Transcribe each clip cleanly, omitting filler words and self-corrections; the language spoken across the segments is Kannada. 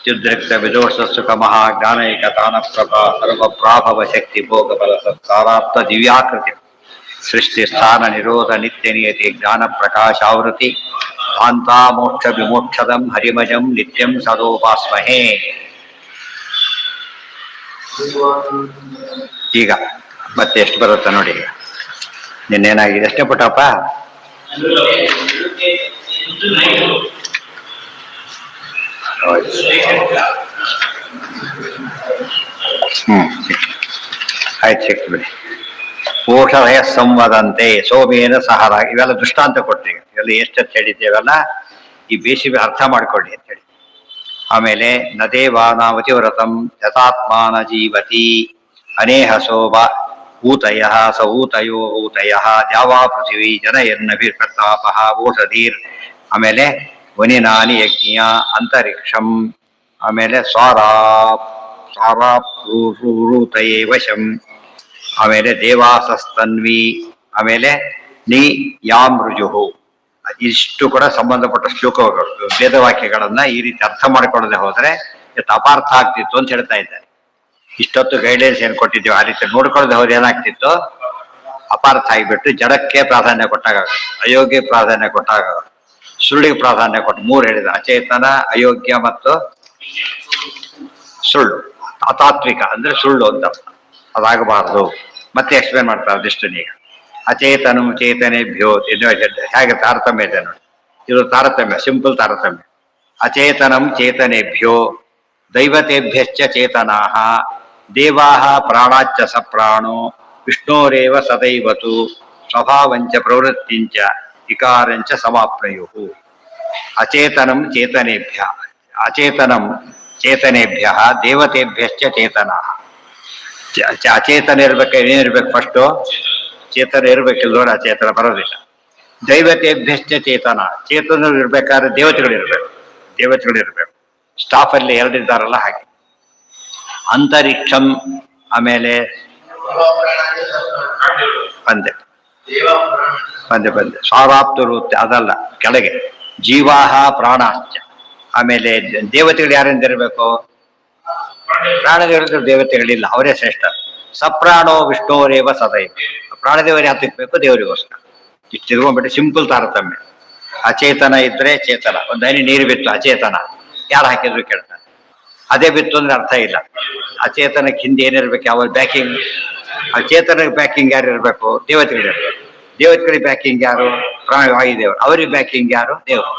ತ್ಯುದ್ರಿಕ್ತ ವಿದೋಷ ಸುಖ ಮಹಾ ಜ್ಞಾನೈಕ ತಾನ ಪ್ರಭಾ ಸರ್ವ ಪ್ರಾಭವ ಶಕ್ತಿ ಭೋಗ ಬಲ ಸತ್ಕಾರಾಪ್ತ ದಿವ್ಯಾಕೃತಿ ಸೃಷ್ಟಿ ಸ್ಥಾನ ನಿರೋಧ ನಿತ್ಯ ನಿಯತಿ ಜ್ಞಾನ ಪ್ರಕಾಶಾವೃತಿ ಕಾಂತಾ ಮೋಕ್ಷ ವಿಮೋಕ್ಷದಂ ಹರಿಮಜಂ ನಿತ್ಯಂ ಸದೋಪಾಸ್ಮಹೇ. ಈಗ ಮತ್ತೆ ಎಷ್ಟು ಬರುತ್ತೆ ನೋಡಿ. ಈಗ ನಿನ್ನೇನಾಗಿದೆ ಎಷ್ಟೇ ಪುಟ್ಟಪ್ಪ? ಆಯ್ತು, ಸಿಕ್ತು ಬಿಡಿ. ಓಷಧಯ ಸಂವದಂತೆ ಸೋಮೇನ ಸಹರ, ಇವೆಲ್ಲ ದೃಷ್ಟಾಂತ ಕೊಡ್ತೀವಿ. ಇವೆಲ್ಲ ಎಷ್ಟೆಷ್ಟು ಹೇಳಿದ್ದೇವೆಲ್ಲ ಈ ಬೇಸಿಗೆ ಅರ್ಥ ಮಾಡ್ಕೊಳ್ಳಿ ಅಂತ ಹೇಳಿ. ಆಮೇಲೆ ನದೇವಾನಾವತಿ ವ್ರತಂ ಯಥಾತ್ಮಾನ ಜೀವತಿ ಅನೇಹ ಶೋಭ ಊತಯ ಸ ಊತಯೋ ಊತಯ ದ್ಯಾವಾ ಪೃಥಿವಿ ಜನಯನ್ನಭಿರ್ಕರ್ತಾಪ ಓಷಧೀರ್. ಆಮೇಲೆ ವನಿನಾನಿ ಯಜ್ಞ ಅಂತರಿಕ್ಷಂ. ಆಮೇಲೆ ಸ್ವಾರಾಪ್ತಯೇ ವಶಂ. ಆಮೇಲೆ ದೇವಾಸಸ್ತನ್ವಿ. ಆಮೇಲೆ ನಿ ಯಾಮ್ ರುಜುಹು. ಇಷ್ಟು ಕೂಡ ಸಂಬಂಧಪಟ್ಟ ಶ್ಲೋಕಗಳು, ವೇದವಾಕ್ಯಗಳನ್ನ ಈ ರೀತಿ ಅರ್ಥ ಮಾಡಿಕೊಳ್ಳದೆ ಹೋದ್ರೆ ಇವತ್ತು ಅಪಾರ್ಥ ಆಗ್ತಿತ್ತು ಅಂತ ಹೇಳ್ತಾ ಇದ್ದಾರೆ. ಇಷ್ಟೊತ್ತು ಗೈಡ್ಲೈನ್ಸ್ ಏನ್ ಕೊಟ್ಟಿದ್ದೀವಿ ಆ ರೀತಿ ನೋಡ್ಕೊಳ್ಳದೆ ಹೋದ್ರೆ ಏನಾಗ್ತಿತ್ತು? ಅಪಾರ್ಥ ಆಗಿಬಿಟ್ಟು ಜಡಕ್ಕೆ ಪ್ರಾಧಾನ್ಯ ಕೊಟ್ಟಾಗ, ಅಯೋಗ್ಯ ಪ್ರಾಧಾನ್ಯ ಕೊಟ್ಟಾಗ, ಸುಳ್ಳಿಗೆ ಪ್ರಾಧಾನ್ಯ ಕೊಟ್ಟು ಮೂರು ಹೇಳಿದ: ಅಚೇತನ, ಅಯೋಗ್ಯ ಮತ್ತು ಸುಳ್ಳು. ಅತಾತ್ವಿಕ ಅಂದ್ರೆ ಸುಳ್ಳು ಅಂತ ಅದಾಗಬಾರದು. ಮತ್ತೆ ಎಕ್ಸ್ಪ್ಲೇನ್ ಮಾಡ್ತಾರೆ ಅದಿಷ್ಟನೀಗ. ಅಚೇತನಂ ಚೇತನೆಭ್ಯೋ ಹೇಗೆ ತಾರತಮ್ಯ ಇದೆ ನೋಡಿ. ಇದು ತಾರತಮ್ಯ, ಸಿಂಪಲ್ ತಾರತಮ್ಯ. ಅಚೇತನಂ ಚೇತನೆಭ್ಯೋ ದೈವತೆಭ್ಯಶ್ಚ ಚೇತನಾಃ ದೇವಾಃ ಪ್ರಾಣಾಚ್ಚ ಸಪ್ರಾಣೋ ವಿಷ್ಣೋರೇವ ಸದೈವತು ಸ್ವಭಾವಂಚ ಪ್ರವೃತ್ತಿಂಚ ವಿಕಾರಂಚ ಸಮಾಪ್ನಯುಃ. ಅಚೇತನಂ ಚೇತನೆಭ್ಯ, ಅಚೇತನಂ ಚೇತನೆಭ್ಯ ದೇವತೆಭ್ಯಶ್ಚ ಚೇತನಾಃ. ಅಚೇತನ ಇರ್ಬೇಕು, ಏನಿರ್ಬೇಕು? ಫಸ್ಟು ಚೇತನ ಇರ್ಬೇಕಿಲ್ಲ, ಅಚೇತನ ಬರೋದಿಲ್ಲ. ದೈವತೆಭ್ಯಶ್ಚ ಚೇತನ, ಚೇತನರು ಇರ್ಬೇಕಾದ್ರೆ ದೇವತೆಗಳಿರ್ಬೇಕು, ದೇವತೆಗಳಿರ್ಬೇಕು. ಸ್ಟಾಫ್ ಅಲ್ಲಿ ಎರಡಿದ್ದಾರಲ್ಲ ಹಾಗೆ. ಅಂತರಿಕ್ಷಂ. ಆಮೇಲೆ ಬಂದೆ ಬಂದೆ ಬಂದೆ ಸ್ವಾರಾಪ್ತರು ಅದಲ್ಲ, ಕೆಳಗೆ ಜೀವಾಹ ಪ್ರಾಣಾಶ್ಚ. ಆಮೇಲೆ ದೇವತೆಗಳು ಯಾರಿಂದ ಇರಬೇಕು? ಪ್ರಾಣದೇವರು ದೇವತೆಗಳಿಲ್ಲ, ಅವರೇ ಶ್ರೇಷ್ಠ. ಸಪ್ರಾಣೋ ವಿಷ್ಣುವರೇವ ಸದೈವ. ಪ್ರಾಣದೇವರು ಯಾತಕ್ಬೇಕು? ದೇವರಿಗೋಸ್ಕರ. ಇಷ್ಟು ತಿರ್ಕೊಂಡ್ಬಿಟ್ಟು ಸಿಂಪಲ್ ತಾರತಮ್ಯ. ಅಚೇತನ ಇದ್ರೆ ಚೇತನ. ಒಂದು ಹನಿ ನೀರು ಬಿತ್ತು, ಅಚೇತನ, ಯಾರು ಹಾಕಿದ್ರು ಕೇಳ್ತಾನೆ. ಅದೇ ಬಿತ್ತು ಅಂದ್ರೆ ಅರ್ಥ ಇಲ್ಲ. ಅಚೇತನಕ್ಕೆ ಹಿಂದೆ ಏನಿರ್ಬೇಕು? ಯಾವ ಬ್ಯಾಕಿಂಗ್? ಅಚೇತನಕ್ಕೆ ಬ್ಯಾಕಿಂಗ್ ಯಾರು ಇರಬೇಕು? ದೇವತೆಗಳಿರ್ಬೇಕು. ದೇವತೆಗಳಿಗೆ ಬ್ಯಾಕಿಂಗ್ ಯಾರು? ವಾಯುದೇವರು. ಅವ್ರಿಗೆ ಬ್ಯಾಕಿಂಗ್ ಯಾರು? ದೇವರು.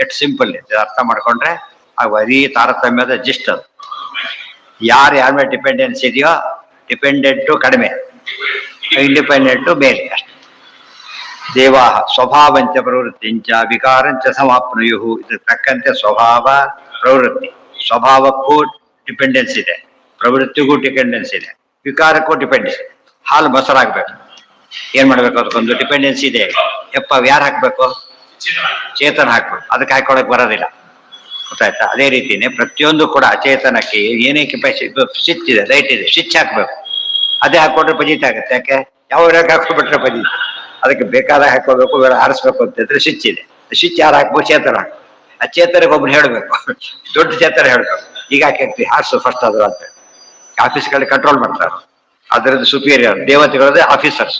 ಎಷ್ಟು ಸಿಂಪಲ್ ಇದೆ, ಅರ್ಥ ಮಾಡ್ಕೊಂಡ್ರೆ ಆ ಬರೀ ತಾರತಮ್ಯದ ಜಿಸ್ಟ್ ಅದು. ಯಾರು ಯಾರ ಮೇಲೆ ಡಿಪೆಂಡೆನ್ಸ್ ಇದೆಯೋ, ಡಿಪೆಂಡೆಂಟು ಕಡಿಮೆ, ಇಂಡಿಪೆಂಡೆಂಟು ಮೇಲೆ ಅಷ್ಟೆ. ದೇವಾ ಸ್ವಭಾವಂಚ ಪ್ರವೃತ್ತಿಂಚ ವಿಕಾರಂಚ ಸಮಾಪ್ನುಯು. ಇದಕ್ಕೆ ತಕ್ಕಂತೆ ಸ್ವಭಾವ ಪ್ರವೃತ್ತಿ. ಸ್ವಭಾವಕ್ಕೂ ಡಿಪೆಂಡೆನ್ಸ್ ಇದೆ, ಪ್ರವೃತ್ತಿಗೂ ಡಿಪೆಂಡೆನ್ಸ್ ಇದೆ, ವಿಕಾರಕ್ಕೂ ಡಿಪೆಂಡೆನ್ಸ್ ಇದೆ. ಹಾಲು ಮೊಸರಾಗಬೇಕು, ಏನ್ ಮಾಡ್ಬೇಕು? ಅದಕ್ಕೊಂದು ಡಿಪೆಂಡೆನ್ಸ್ ಇದೆ. ಯಪ್ಪ ಯಾರು ಹಾಕ್ಬೇಕು? ಚೇತನ ಹಾಕ್ಬೇಕು. ಅದಕ್ಕೆ ಹಾಕೊಳಕ್ ಬರೋದಿಲ್ಲ, ಗೊತ್ತಾಯ್ತಾ? ಅದೇ ರೀತಿನೇ ಪ್ರತಿಯೊಂದು ಕೂಡ ಅಚೇತನಕ್ಕೆ ಏನೇ ಕೆಪಾಸಿಟಿ, ಸ್ವಿಚ್ ಇದೆ, ಲೈಟ್ ಇದೆ, ಸ್ವಿಚ್ ಹಾಕ್ಬೇಕು. ಅದೇ ಹಾಕೊಂಡ್ರೆ ಪಜಿತ ಆಗುತ್ತೆ. ಯಾಕೆ? ಯಾವ ಹಾಕೊಬಿಟ್ರೆ ಪಜಿತ. ಅದಕ್ಕೆ ಬೇಕಾದ ಹಾಕೋಬೇಕು, ಆರಿಸ್ಬೇಕು ಅಂತಂದ್ರೆ ಸ್ವಿಚ್ ಇದೆ. ಸ್ವಿಚ್ ಯಾರು ಹಾಕ್ಬೇಕು? ಚೇತನ ಹಾಕ್ಬೇಕು. ಆ ಚೇತನಕ್ಕೆ ಒಬ್ರು ಹೇಳ್ಬೇಕು, ದೊಡ್ಡ ಚೇತನ ಹೇಳ್ಬೇಕು, ಈಗ ಹಾಕಿ ಹಾರ್ಸು ಫಸ್ಟ್ ಅದು ಅಂತ. ಆಫೀಸ್ಗಳಲ್ಲಿ ಕಂಟ್ರೋಲ್ ಮಾಡ್ತಾರೆ, ಅದರದ್ದು ಸುಪೀರಿಯರ್. ದೇವತೆಗಳದ್ದು ಆಫೀಸರ್ಸ್,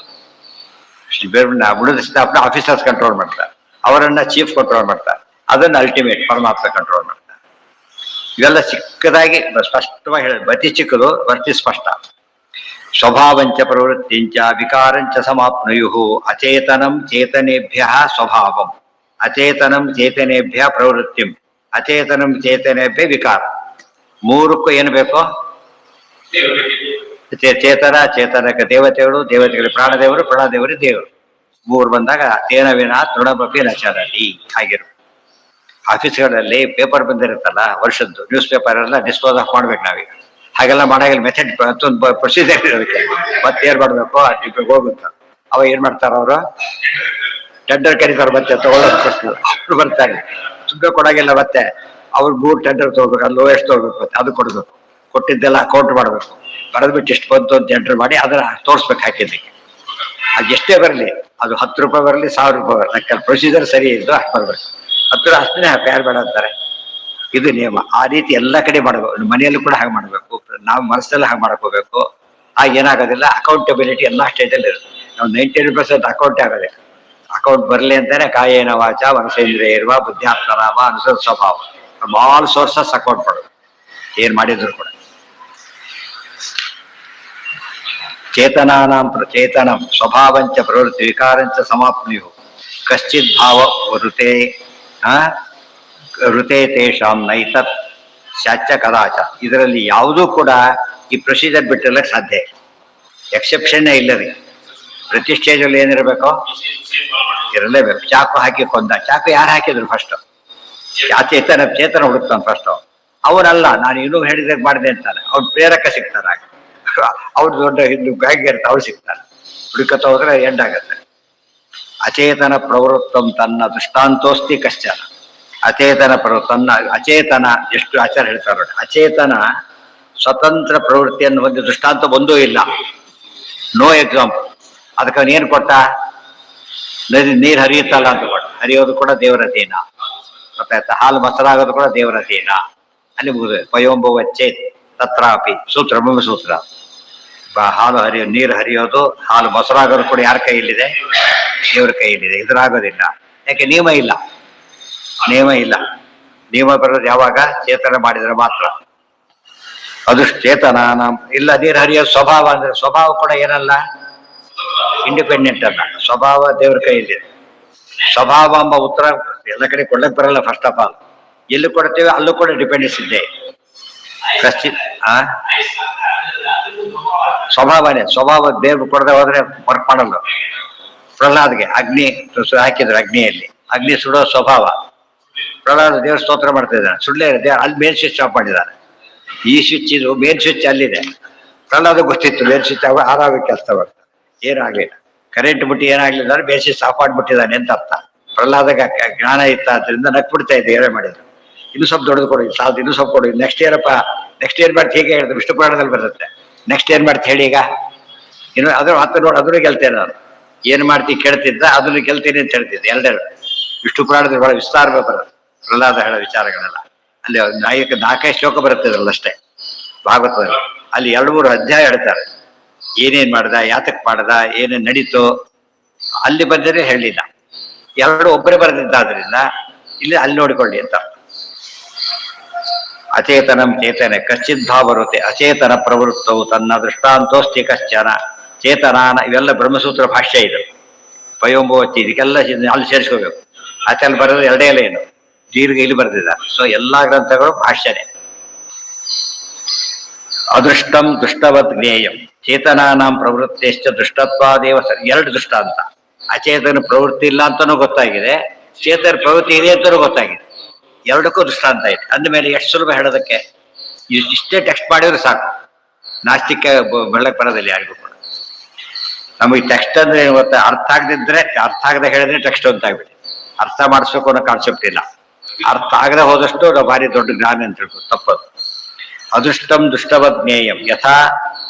ಉಳಿದ ಸ್ಟಾಫ್ನ ಆಫೀಸರ್ಸ್ ಕಂಟ್ರೋಲ್ ಮಾಡ್ತಾರೆ, ಅವರನ್ನ ಚೀಫ್ ಕಂಟ್ರೋಲ್ ಮಾಡ್ತಾರೆ, ಅದನ್ನ ಅಲ್ಟಿಮೇಟ್ ಪರಮಾತ್ಮ ಕಂಟ್ರೋಲ್ ಮಾಡ್ತಾರೆ. ಇವೆಲ್ಲ ಚಿಕ್ಕದಾಗಿ ಸ್ಪಷ್ಟವಾಗಿ ಹೇಳ, ಅತಿ ಚಿಕ್ಕದು ವರ್ತಿ ಸ್ಪಷ್ಟ. ಸ್ವಭಾವಂಚ ಪ್ರವೃತ್ತಿಂಚ ವಿಕಾರಂಚ ಸಮಾಪ್ನುಯು. ಅಚೇತನಂ ಚೇತನೇಭ್ಯ ಸ್ವಭಾವಂ, ಅಚೇತನಂ ಚೇತನೇಭ್ಯ ಪ್ರವೃತ್ತಿಂ, ಅಚೇತನಂ ಚೇತನೇಭ್ಯ ವಿಕಾರ. ಮೂರಕ್ಕೂ ಏನು ಬೇಕು? ಚೇತನ, ಚೇತನಕ್ಕೆ ದೇವತೆಗಳು, ದೇವತೆಗಳಿಗೆ ಪ್ರಾಣದೇವರು, ಪ್ರಾಣದೇವರಿಗೆ ದೇವರು. ಮೂರು ಬಂದಾಗ ತೇನ ವಿನ ತೃಣಬಪಿ ನಚರಲಿ ಆಗಿರು. ಆಫೀಸ್ಗಳಲ್ಲಿ ಪೇಪರ್ ಬಂದಿರುತ್ತಲ್ಲ ವರ್ಷದ್ದು, ನ್ಯೂಸ್ ಪೇಪರ್ ಎಲ್ಲ ಡಿಸ್ಪೋಸ್ ಆಫ್ ಮಾಡ್ಬೇಕು ನಾವೀಗ. ಹಾಗೆಲ್ಲ ಮಾಡಾಗಿಲ್ಲ, ಮೆಥಡ್ ಮತ್ತೊಂದು ಪ್ರೊಸೀಜರ್ ಇರೋದಕ್ಕೆ. ಮತ್ತೆ ಏನ್ ಮಾಡ್ಬೇಕು? ಆ ಟಿಪಿಗೆ ಹೋಗುತ್ತೆ. ಅವ ಏನ್ ಮಾಡ್ತಾರ? ಅವರು ಟೆಂಡರ್ ಕರೀತಾರೆ, ಮತ್ತೆ ತಗೊಳ್ಳೋದು ಬರ್ತಾರೆ. ಸುಮ್ಮನೆ ಕೊಡಾಗಿಲ್ಲ, ಮತ್ತೆ ಅವ್ರು 3 ಟೆಂಡರ್ ತಗೋಬೇಕು, ಅದು ಲೋಯೆಸ್ಟ್ ತಗೋಬೇಕು, ಮತ್ತೆ ಅದು ಕೊಡ್ಬೇಕು. ಕೊಟ್ಟಿದ್ದೆಲ್ಲ ಅಕೌಂಟ್ ಮಾಡ್ಬೇಕು, ಬರೆದ್ಬಿಟ್ಟು ಇಷ್ಟು ಬಂತು ಅಂತ ಎಂಟ್ರಿ ಮಾಡಿ ಅದನ್ನ ತೋರಿಸ್ಬೇಕು ಹಾಕಿದ್ದಕ್ಕೆ. ಅದು ಎಷ್ಟೇ ಬರಲಿ, ಅದು 10 ರೂಪಾಯಿ ಬರಲಿ, 1000 ರೂಪಾಯಿ ಬರಲಿ, ಪ್ರೊಸೀಜರ್ ಸರಿ ಇದ್ದು ಅಷ್ಟು ಬರ್ಬೇಕು. 10 ಅಷ್ಟೇ ಯಾರು ಬೇಡ ಅಂತಾರೆ. ಇದು ನಿಯಮ. ಆ ರೀತಿ ಎಲ್ಲ ಕಡೆ ಮಾಡಬೇಕು. ಮನೆಯಲ್ಲೂ ಕೂಡ ಹಾಗೆ ಮಾಡಬೇಕು, ನಾವು ಮನಸ್ಸಲ್ಲಿ ಹಾಗೆ ಮಾಡ್ಕೋಬೇಕು. ಆಗ ಏನಾಗೋದಿಲ್ಲ, ಅಕೌಂಟಬಿಲಿಟಿ ಎಲ್ಲ ಸ್ಟೇಜಲ್ಲಿ ಇರುತ್ತೆ. ನಾವು 99% ಅಕೌಂಟೇ ಆಗೋದಿಲ್ಲ. ಅಕೌಂಟ್ ಬರಲಿ ಅಂತಾನೆ ಕಾಯೇನ ವಾಚ ಮನಸೇಂದ್ರಿಯ ಇರುವ ಬುದ್ಧಾತ್ಮನಾಮ ಅನುಸರ ಸ್ವಭಾವ, ಆಲ್ ಸೋರ್ಸಸ್ ಅಕೌಂಟ್ ಮಾಡೋದು ಏನ್ ಮಾಡಿದ್ರು ಕೂಡ. ಚೇತನಾನಾಂ ಪ್ರಚೇತನಂ ಸ್ವಭಾವಂಚ ಪ್ರವೃತ್ತಿ ವಿಕಾರಂಚ ಸಮಾಪ್ನಿಯು ಕಶ್ಚಿತ್ ಭಾವ ವೃತೆ ಋತೆ ತೇಷಾಂ ನೈತತ್ ಶಾಚ್ಯ ಕದಾಚ. ಇದರಲ್ಲಿ ಯಾವುದೂ ಕೂಡ ಈ ಪ್ರೊಸೀಜರ್ ಬಿಟ್ಟಿರಲಿಕ್ಕೆ ಸಾಧ್ಯ ಇಲ್ಲ. ಎಕ್ಸೆಪ್ಷನ್ನೇ ಇಲ್ಲ ರೀ. ಪ್ರತಿ ಸ್ಟೇಜಲ್ಲಿ ಏನಿರಬೇಕು, ಇರಲೇಬೇಕು. ಚಾಕು ಹಾಕಿ ಕೊಂದ, ಚಾಕು ಯಾರು ಹಾಕಿದ್ರು ಫಸ್ಟ್? ಚೇತನ ಹುಡುಕ್ತಾನೆ ಫಸ್ಟ್. ಅವನಲ್ಲ, ನಾನು ಇನ್ನೂ ಹೇಳಿದ್ರೆ ಮಾಡಿದೆ ಅಂತಾನೆ. ಅವ್ನು ಪ್ರೇರಕ ಸಿಗ್ತಾನೆ, ಅವ್ರು ದೊಡ್ಡ ಹಿಂದೂ ಬ್ಯಾಗ್ ಇರ್ತ ಅವ್ರು ಸಿಗ್ತಾನೆ. ಹುಡುಕತ್ತ ಹೋದ್ರೆ ಎಂಡ್ ಆಗತ್ತೆ. ಅಚೇತನ ಪ್ರವೃತ್ತಂ ತನ್ನ ದೃಷ್ಟಾಂತೋಸ್ತಿ ಕಶ್ಚನ. ಅಚೇತನ ತನ್ನ ಅಚೇತನ ಎಷ್ಟು ಆಚಾರ ಹೇಳ್ತಾರೆ ನೋಡಿ. ಅಚೇತನ ಸ್ವತಂತ್ರ ಪ್ರವೃತ್ತಿಯನ್ನು ಒಂದು ದೃಷ್ಟಾಂತ ಒಂದೂ ಇಲ್ಲ, ನೋ ಎಕ್ಸಾಂಪಲ್. ಅದಕ್ಕೆ ಅವನು ಏನು ಕೊಟ್ಟ? ನದಿ ನೀರು ಹರಿಯುತ್ತಲ್ಲ ಅಂತ ಕೊಟ್ಟ. ಹರಿಯೋದು ಕೂಡ ದೇವರ ಅಧೀನ, ಗೊತ್ತಾಯ್ತಾ? ಹಾಲು ಮೊಸರಾಗೋದು ಕೂಡ ದೇವರ ಅಧೀನ. ಅಲ್ಲಿ ಮುಗಿದು ಪಯೋಂಬುವಚ್ಚೆ ತತ್ರಾಪಿ ಸೂತ್ರ, ಬ್ರಹ್ಮಸೂತ್ರ. ಹಾಲು ನೀರು ಹರಿಯೋದು, ಹಾಲು ಮೊಸರಾಗೋದು ಕೂಡ ಯಾರ ಕೈಯಲ್ಲಿದೆ? ದೇವರ ಕೈಯಲ್ಲಿದೆ. ಎದುರಾಗೋದಿಲ್ಲ. ಯಾಕೆ? ನಿಯಮ ಇಲ್ಲ. ನಿಯಮ ಬರೋದು ಯಾವಾಗ? ಚೇತನ ಮಾಡಿದ್ರೆ ಮಾತ್ರ. ಅದು ಚೇತನ. ಇಲ್ಲ ನೀರು ಹರಿಯೋ ಸ್ವಭಾವ ಅಂದ್ರೆ ಸ್ವಭಾವ ಕೂಡ ಏನಲ್ಲ, ಇಂಡಿಪೆಂಡೆಂಟ್ ಅಲ್ಲ. ಸ್ವಭಾವ ದೇವ್ರ ಕೈಯಲ್ಲಿದೆ. ಸ್ವಭಾವ ಎಂಬ ಉತ್ತರ ಎಲ್ಲ ಕಡೆ ಕೊಡ್ಲಕ್ ಬರಲ್ಲ. ಫಸ್ಟ್ ಆಫ್ ಆಲ್ ಎಲ್ಲಿ ಕೊಡ್ತೇವೆ ಅಲ್ಲೂ ಕೂಡ ಡಿಪೆಂಡೆನ್ಸ್ ಇದೆ. ಸ್ವಭಾವ ದೇವ್ರು ಕೊಡದೆ ಹೋದ್ರೆ ವರ್ಕ್ ಮಾಡಲ್ಲ. ಪ್ರಹ್ಲಾದ್ಗೆ ಅಗ್ನಿ ಹಾಕಿದ್ರು, ಅಗ್ನಿಯಲ್ಲಿ ಅಗ್ನಿ ಸುಡೋ ಸ್ವಭಾವ. ಪ್ರಹ್ಲಾದ ದೇವ್ರ ಸ್ತೋತ್ರ ಮಾಡ್ತಾ ಇದ್ದಾನೆ, ಸುಡ್ಲೇ ಇದೆ. ಅಲ್ಲಿ ಮೇನ್ ಸ್ವಿಚ್ ಆಫ್ ಮಾಡಿದ್ದಾನೆ. ಈ ಸ್ವಿಚ್ ಇದು ಮೇನ್ ಸ್ವಿಚ್ ಅಲ್ಲಿದೆ. ಪ್ರಹ್ಲಾದ ಗೊತ್ತಿತ್ತು ಮೇನ್ ಸ್ವಿಚ್ ಆರಾಗ ಕೆಲಸ ಮಾಡ್ತಾರೆ. ಏನಾಗ್ಲಿಲ್ಲ, ಕರೆಂಟ್ ಬಿಟ್ಟು ಏನಾಗ್ಲಿಲ್ಲ ಅಂದ್ರೆ ಮೇನ್ ಸ್ವಿಚ್ ಆಫ್ ಮಾಡಿಬಿಟ್ಟಿದ್ದಾನೆ ಅಂತ ಅರ್ಥ. ಪ್ರಹ್ಲಾದಕ್ಕೆ ಜ್ಞಾನ ಇತ್ತ ಆದ್ರಿಂದ ನಕ್ಬಿಡ್ತಾ ಇದ್ದೆ. ಏನೇ ಮಾಡಿದ್ರು, ಇನ್ನು ಸ್ವಲ್ಪ ದೊಡ್ಡದು ಕೊಡಿ, ಸಾಲದು, ಇನ್ನೂ ಸ್ವಲ್ಪ ಕೊಡಿ, ನೆಕ್ಸ್ಟ್ ಇಯರ್ ಮಾಡ್ತಿ ಹೇಗೆ ಹೇಳಿದ್ರು. ವಿಷ್ಣು ಪುರಾಣದಲ್ಲಿ ಬರುತ್ತೆ. ನೆಕ್ಸ್ಟ್ ಏನ್ ಮಾಡ್ತಿ ಹೇಳಿ. ಈಗ ಇನ್ನು ಅದ್ರ ಹತ್ತು ನೋಡಿ, ಅದನ್ನು ಗೆಲ್ತೇನೆ ನಾನು. ಏನ್ ಮಾಡ್ತಿ ಕೇಳ್ತಿದ್ದ, ಅದನ್ನು ಗೆಲ್ತೀನಿ ಅಂತ ಹೇಳ್ತಿದ್ದೆ. ಎರಡೆರಡು ವಿಷ್ಣು ಪುರಾಣದಲ್ಲಿ ಬಹಳ ವಿಸ್ತಾರ ಬರುತ್ತೆ ಪ್ರಹ್ಲಾದ ಹೇಳೋ ವಿಚಾರಗಳೆಲ್ಲ. ಅಲ್ಲಿ ನಾಲ್ಕೈದು ಶ್ಲೋಕ ಬರುತ್ತೆ ಅದ್ರಲ್ಲಿ ಅಷ್ಟೇ ಭಾಗವತದಲ್ಲಿ. ಅಲ್ಲಿ 2-3 ಅಧ್ಯಾಯ ಹೇಳ್ತಾರೆ. ಏನೇನ್ ಮಾಡ್ದ, ಯಾತಕ್ ಮಾಡ್ದ, ಏನೇನ್ ನಡೀತು, ಅಲ್ಲಿ ಬಂದರೆ ಹೇಳಿಲ್ಲ. ಎರಡು ಒಬ್ಬರೇ ಬರೆದಿದ್ದಾದ್ರಿಂದ ಇಲ್ಲಿ ಅಲ್ಲಿ ನೋಡಿಕೊಳ್ಳಿ ಅಂತ. ಅಚೇತನಂ ಚೇತನ ಕಶ್ಚಿತ್ ಭಾವ ಬರುತ್ತೆ. ಅಚೇತನ ಪ್ರವೃತ್ತವು ತನ್ನ ದೃಷ್ಟಾಂತೋಸ್ತಿ ಕಶ್ಚನ ಚೇತನಾನ. ಇವೆಲ್ಲ ಬ್ರಹ್ಮಸೂತ್ರ ಭಾಷ್ಯ ಇದು. ಪಯೋಂಬುವಚ್ಚಿ ಇದಕ್ಕೆಲ್ಲ ಅಲ್ಲಿ ಸೇರಿಸ್ಕೋಬೇಕು. ಆಚೆಯಲ್ಲಿ ಬರೋದು ಎರಡೇ ಏನು ದೀರ್ಘ ಇಲ್ಲಿ ಬರೆದಿದ್ದಾರೆ. ಸೊ ಎಲ್ಲಾ ಗ್ರಂಥಗಳು ಭಾಷ್ಯನೇ. ಅದೃಷ್ಟಂ ದುಷ್ಟವತ್ ಜ್ಞೇಯಂ ಚೇತನಾನಾಂ ಪ್ರವೃತ್ತಿಶ್ಚ ದೃಷ್ಟತ್ವಾದೇವ. ಎರಡು ದೃಷ್ಟಾಂತ. ಅಚೇತನ ಪ್ರವೃತ್ತಿ ಇಲ್ಲ ಅಂತಾನೂ ಗೊತ್ತಾಗಿದೆ, ಚೇತನ ಪ್ರವೃತ್ತಿ ಇದೆ ಅಂತಾನೂ ಗೊತ್ತಾಗಿದೆ. ಎರಡಕ್ಕೂ ದೃಷ್ಟಾಂತ ಇದೆ. ಅಂದಮೇಲೆ ಎಷ್ಟು ಸುಲಭ ಹೇಳೋದಕ್ಕೆ. ಇಷ್ಟೇ ಟೆಕ್ಸ್ಟ್ ಮಾಡಿದ್ರೆ ಸಾಕು. ನಾಸ್ತಿಕ ಬೆಳ್ಳಕ್ ಬರೋದಿಲ್ಲ ಯಾರಿಗೂ ಕೂಡ. ನಮಗೆ ಟೆಕ್ಸ್ಟ್ ಅಂದ್ರೆ ಏನು ಗೊತ್ತಾ? ಅರ್ಥ ಆಗದಿದ್ರೆ, ಅರ್ಥ ಆಗದೆ ಹೇಳಿದ್ರೆ ಟೆಕ್ಸ್ಟ್ ಅಂತ ಆಗ್ಬಿಡಿ. ಅರ್ಥ ಮಾಡಿಸ್ಬೇಕು ಅನ್ನೋ ಕಾನ್ಸೆಪ್ಟ್ ಇಲ್ಲ. ಅರ್ಥ ಆಗದೆ ಹೋದಷ್ಟು ನಾವು ಭಾರಿ ದೊಡ್ಡ ಜ್ಞಾನ ಅಂತ ಹೇಳ್ಬೋದು. ತಪ್ಪದು. ಅದೃಷ್ಟಂ ದುಷ್ಟವತ್ ಜ್ಞೇಯಂ ಯಥಾ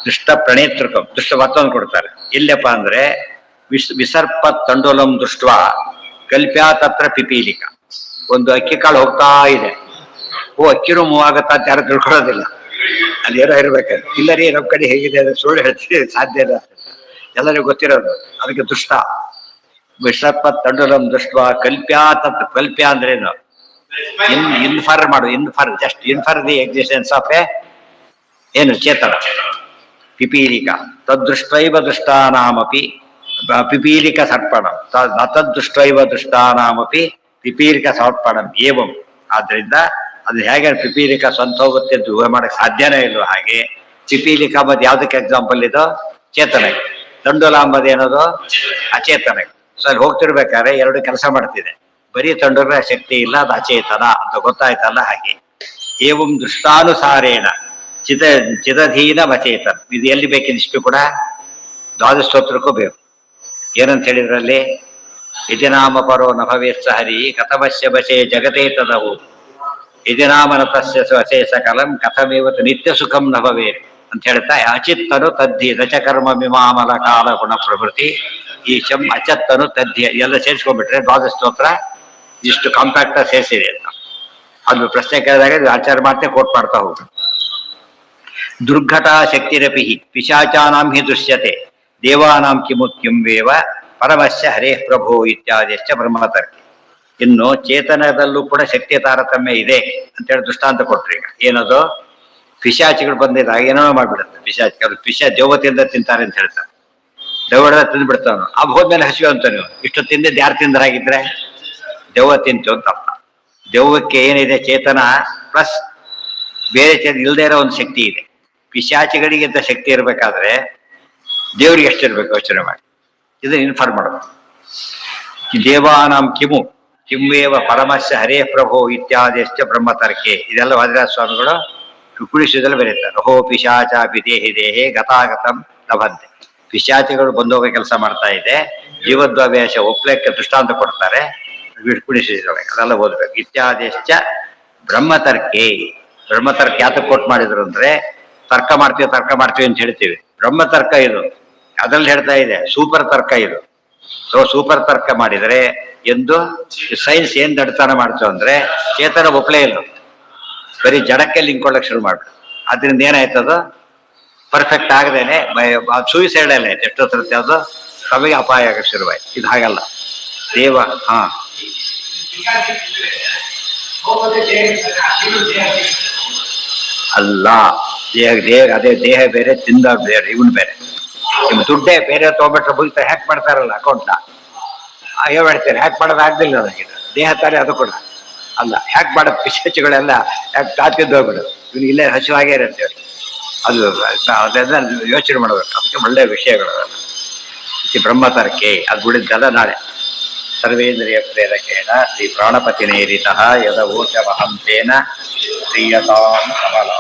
ದುಷ್ಟ ಪ್ರಣೇತೃಕಂ. ದುಷ್ಟ ಮತ್ತೊಂದು ಕೊಡ್ತಾರೆ. ಇಲ್ಲಪ್ಪ ಅಂದ್ರೆ ವಿಸರ್ಪ ತಂಡೋಲಂ ದೃಷ್ಟ ಕಲ್ಪ್ಯಾ ತತ್ರ ಪಿಪೀಲಿಕ. ಒಂದು ಅಕ್ಕಿ ಕಾಳು ಹೋಗ್ತಾ ಇದೆ. ಅಕ್ಕಿನೂ ಮೂವ್ ಆಗತ್ತಾ ಅಂತ ಯಾರು ತಿಳ್ಕೊಳ್ಳೋದಿಲ್ಲ. ಅಲ್ಲಿ ಏನೋ ಇರ್ಬೇಕಾದ್ರೆ, ಇಲ್ಲ ರೀ ನಮ್ಮ ಕಡೆ ಹೇಗಿದೆ ಅಂದ್ರೆ ಸುಳ್ಳು ಹೇಳ್ತೀವಿ, ಸಾಧ್ಯ ಇಲ್ಲ. ಎಲ್ಲರಿಗೂ ಗೊತ್ತಿರೋದು. ಅದಕ್ಕೆ ದುಷ್ಟ. ವಿಸರ್ಪ ತಂಡೋಲಂ ದೃಷ್ಟ ಕಲ್ಪ್ಯಾ ತತ್ರ. ಕಲ್ಪ್ಯ ಅಂದ್ರೆ ಏನು? ಇನ್ಫರ್ ಮಾಡು. Just infer the existence of ಏನು ಚೇತನ. ಪಿಪೀಲಿಕ ತದ್ದೃಷ್ಟೈವ ದೃಷ್ಟಾನಾಮಪಿ ಪಿಪೀಲಿಕ ಸರ್ಪಣಂ ತದ್ದೃಷ್ಟೈವ ದೃಷ್ಟಾನಾಮಪಿ ಪಿಪೀಲಿಕ ಸಮರ್ಪಣಂ ಏವಂ. ಆದ್ರಿಂದ ಅದು ಹೇಗೆ ಪಿಪೀಲಿಕ ಸ್ವಂತ ಹೋಗುತ್ತೆ ಅಂತ ಊಹೆ ಮಾಡಕ್ ಸಾಧ್ಯನೇ ಇಲ್ವೋ ಹಾಗೆ ಪಿಪೀಲಿಕ ಅಂಬದು ಯಾವ್ದಕ್ಕೆ ಎಕ್ಸಾಂಪಲ್ ಇದು? ಚೇತನಕ್ಕೆ. ತಂಡೂಲ ಅಂಬದು ಏನದು? ಅಚೇತನಕ್ಕೆ. ಸೊ ಅಲ್ಲಿ ಹೋಗ್ತಿರ್ಬೇಕಾದ್ರೆ ಎರಡು ಕೆಲಸ ಮಾಡ್ತಿದೆ. ಬರೀ ತಂಡೂಲ ಶಕ್ತಿ ಇಲ್ಲ, ಅದು ಅಚೇತನ ಅಂತ ಗೊತ್ತಾಯ್ತಲ್ಲ. ಹಾಗೆ ಏವಂ ದೃಷ್ಟಾನುಸಾರೇಣ ಚಿದಧೀನ ಅಚೇತನ. ಇದು ಎಲ್ಲಿ ಬೇಕಿದಿಷ್ಟು ಕೂಡ ದ್ವಾದಶೋತ್ರಕ್ಕೂ ಬೇಕು. ಏನಂತ ಹೇಳಿದ್ರಲ್ಲಿ? ಯಜನಾಮ ಪರೋ ನಭವೇತ್ಸ ಹರಿ ಕಥಮಸ್ಯ ಬಸೆ ಜಗತೇ ತದವು ಯಜನಾಮನತಸ್ಯ ವಸೇ ಸಕಲಂ ಕಥಮೇವತ್ತು ನಿತ್ಯ ಸುಖಂ ನಭವೇತ್ ಅಂತ ಹೇಳ್ತಾ, ಅಚಿತ್ತನು ತದ್ಧಿ ದಶಕರ್ಮ ಮಿಮಾಮಲ ಕಾಲ ಗುಣ ಪ್ರಭೃತಿ ಈಶಂ ಅಚತ್ತನು ತದ್ಧಿ ಎಲ್ಲ ಸೇರಿಸ್ಕೊಂಡ್ಬಿಟ್ರೆ ದ್ವಾದಶ ಸ್ತೋತ್ರ ಇಷ್ಟು ಕಾಂಪ್ಯಾಕ್ಟ್ ಸೇರಿಸಿದೆ ಅಂತ. ಅದು ಪ್ರಶ್ನೆ ಕೇಳಿದಾಗ ಇದು ಆಚಾರ ಮಾತ್ರ ಕೋಟ್ ಮಾಡ್ತಾ ಹೋಗು. ದುರ್ಘಟ ಶಕ್ತಿರಪಿ ಪಿಶಾಚಾನಾಂ ಹಿ ದೃಶ್ಯತೆ ದೇವಾನಾಂ ಕಿಂ ವೇವ ಪರಮಸ್ಯ ಹರೇ ಪ್ರಭೋ ಇತ್ಯಾದಿಶ್ಚ ಬ್ರಹ್ಮತರ್ಕಿ. ಇನ್ನು ಚೇತನದಲ್ಲೂ ಕೂಡ ಶಕ್ತಿಯ ತಾರತಮ್ಯ ಇದೆ ಅಂತೇಳಿ ದೃಷ್ಟಾಂತ ಕೊಟ್ರಿ. ಈಗ ಏನದು, ಪಿಶಾಚಿಗಳು ಬಂದಿದಾಗ ಏನೋ ಮಾಡ್ಬಿಡುತ್ತೆ ಪಿಶಾಚಿ. ಅದು ದೇವತೆಯಿಂದ ತಿಂತಾರೆ ಅಂತ ಹೇಳ್ತಾರೆ. ದೆವ್ವದ ತಿಂದು ಬಿಡ್ತಾವ. ಆ ಹೋದ್ಮೇಲೆ ಹಸಿವೆ ಅಂತ ನೀವು ಇಷ್ಟು ತಿಂದಿದ್ದು ಯಾರು ತಿಂದರಾಗಿದ್ರೆ ದೆವ್ವ ತಿಂತು ಅಂತ ಅರ್ಥ. ದೆವ್ವಕ್ಕೆ ಏನಿದೆ ಚೇತನ ಪ್ಲಸ್ ಬೇರೆ ಇಲ್ಲದೇ ಇರೋ ಒಂದು ಶಕ್ತಿ ಇದೆ. ಪಿಶಾಚಿಗಳಿಗಿಂತ ಶಕ್ತಿ ಇರಬೇಕಾದ್ರೆ ದೇವ್ರಿಗೆ ಎಷ್ಟಿರ್ಬೇಕು ಯೋಚನೆ ಮಾಡಿ. ಇದನ್ನ ಇನ್ಫಾರ್ಮ್ ಮಾಡೋದು. ದೇವಾನಾಂ ಕಿಮ್ವೇವ ಪರಮಸ್ಯ ಹರೇ ಪ್ರಭೋ ಇತ್ಯಾದಿಶ್ಚ ಬ್ರಹ್ಮತರ್ಕೆ. ಇದೆಲ್ಲ ವಾದಿರಾಜ ಸ್ವಾಮಿಗಳು ಕುಳಿಸಿದಲ್ಲಿ ಬರೀತಾರೆ. ರಹೋ ಪಿಶಾಚ ದೇಹಿ ದೇಹೇ ಗತಾಗತಂ ಲಭಂತೆ. ಪಿಶಾಚಿಗಳು ಬಂದೋಗ ಕೆಲಸ ಮಾಡ್ತಾ ಇದೆ, ಜೀವದ್ವಾಭ್ಯಾಸ ಒಪ್ಲೆಕ್ಕೆ ದೃಷ್ಟಾಂತ ಕೊಡ್ತಾರೆ ಕುಳಿಸಿದೊಳಗೆ. ಅದೆಲ್ಲ ಓದ್ಬೇಕು. ಇತ್ಯಾದಿಶ್ಚ ಬ್ರಹ್ಮತರ್ಕೆ. ಬ್ರಹ್ಮತರ್ಕ ಯಾತಕ್ಕೆ ಕೊಟ್ಟು ಮಾಡಿದ್ರು ಅಂದ್ರೆ, ತರ್ಕ ಮಾಡ್ತೀವಿ ಅಂತ ಹೇಳ್ತೀವಿ. ಬ್ರಹ್ಮತರ್ಕ ಇದು ಅದ್ರಲ್ಲಿ ಹೇಳ್ತಾ ಇದೆ. ಸೂಪರ್ ತರ್ಕ ಇದು. ಸೊ ಸೂಪರ್ ತರ್ಕ ಮಾಡಿದರೆ ಎಂದು ಸೈನ್ಸ್ ಏನ್ ದಡ್ತಾನ ಮಾಡ್ತು ಅಂದ್ರೆ, ಚೇತನ ಒಪ್ಲೇ ಇಲ್ಲ, ಬರೀ ಜಡಕ್ಕೆ ಲಿಂಕೊಳ್ಳಕ್ ಶುರು ಮಾಡ್ಬಿಡು. ಅದರಿಂದ ಏನಾಯ್ತದು, ಪರ್ಫೆಕ್ಟ್ ಆಗದೇನೆ ಸೂಯಿಸೈಡ್ ಅಲ್ಲೇ ಎಷ್ಟೋ ಸರ್ತಿ ಅದು ತಮಗೆ ಅಪಾಯ ಆಗಕ್ಕೆ ಶುರುವಾಯ್ತು. ಇದು ಹಾಗಲ್ಲ. ದೇವ ಅಲ್ಲ, ದೇಹ ಅದೇ ದೇಹ ಬೇರೆ, ತಿಂದ ಬೇರೆ, ಇವನ್ ಬೇರೆ. ನಿಮ್ ದುಡ್ಡೇ ಬೇರೆ ತಗೊಂಡ್ಬಿಟ್ರೆ ಮುಗಿತಾ ಹ್ಯಾಕ್ ಮಾಡ್ತಾರಲ್ಲ ಅಕೌಂಟ್ನ, ಏನ್ ಮಾಡ್ತಾರೆ, ಹ್ಯಾಕ್ ಮಾಡೋದು ಆಗ್ಲಿಲ್ಲ ನನಗೆ. ದೇಹ ತಾರೆ ಅದು ಕೂಡ ಅಲ್ಲ. ಹ್ಯಾಕ್ ಮಾಡೋದು ಪಿಶಾಚಿಗಳೆಲ್ಲ ಹ್ಯಾಕ್ ತಾತಿದ್ದು ಹೋಗ್ಬಿಡೋದು. ಇವನು ಇಲ್ಲೇ ಹಸಿವಾಗೇ ಇರುತ್ತೆ. ಅದು ಅದೆಲ್ಲ ಯೋಚನೆ ಮಾಡಬೇಕು. ಅದಕ್ಕೆ ಒಳ್ಳೆಯ ವಿಷಯಗಳು ಬ್ರಹ್ಮತರ್ಕೆ. ಅದು ಬಿಡಿದ್ದಲ್ಲ ನಾಳೆ. ಸರ್ವೇಂದ್ರಿಯ ಪ್ರೇರಕೇಣ ಶ್ರೀ ಪ್ರಾಣಪತಿನೇರಿತಃ ಯದ ಊರ್ಜವಹಂತೇನ ಶ್ರೀಯತಾಂ ಕಮಲ.